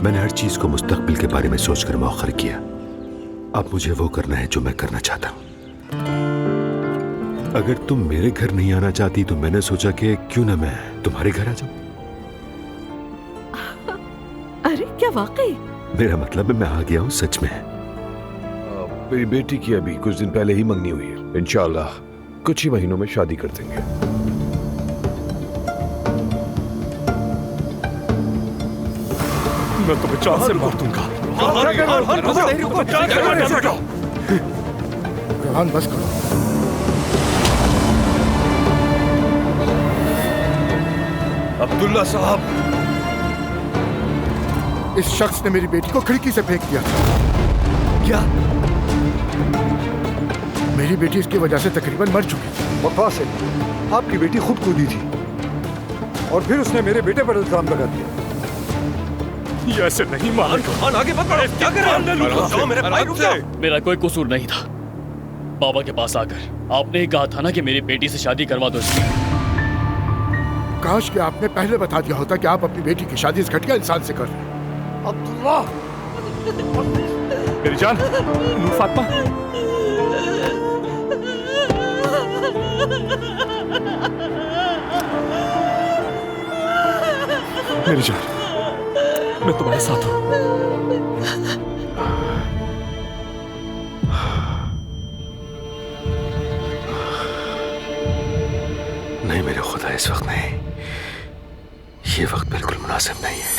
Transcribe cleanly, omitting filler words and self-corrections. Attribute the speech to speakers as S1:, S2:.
S1: मैंने हर चीज को मुस्तकबिल के बारे में सोचकर मौखर किया। अब मुझे वो करना है जो मैं करना चाहता हूँ। अगर तुम मेरे घर नहीं आना चाहती तो मैंने सोचा कि क्यों ना मैं तुम्हारे घर आ जाऊं।
S2: अरे क्या वाकई?
S1: मेरा मतलब है मैं आ गया हूँ सच में।
S3: मेरी बेटी की अभी कुछ दिन पहले ही मंगनी हुई है। इंशाल्लाह कुछ ही महीनों में शादी कर देंगे।
S4: मैं तुम्हें जान से मार दूंगा।
S5: रेहान बस करो।
S3: अब्दुल्ला साहब,
S5: इस शख्स ने मेरी बेटी को खिड़की से फेंक दिया था।
S3: क्या?
S5: मेरी बेटी इसकी वजह से तकरीबन मर चुकी थी।
S6: बकवास है। आपकी बेटी खुद कूदी थी और फिर उसने मेरे बेटे पर इल्जाम लगा दिया।
S4: ये ऐसे नहीं मारेगा।
S3: आगे मत बढ़ो। क्या कर रहे हो? मेरे भाई रुक जाओ।
S7: मेरा कोई कसूर नहीं था। बाबा के पास आकर आपने ही कहा था ना कि मेरी बेटी से शादी करवा दो इसकी।
S5: काश कि आपने पहले बता दिया होता कि आप अपनी बेटी की शादी इस घटिया इंसान से कर रहे हैं।
S6: अब्दुल्ला,
S4: मेरी जान, नूर फातिमा। मेरी जान, मैं तुम्हारे साथ हूं।
S1: नहीं मेरे खुदा, इस वक्त नहीं। ये वक्त बिल्कुल मुनासिब नहीं है।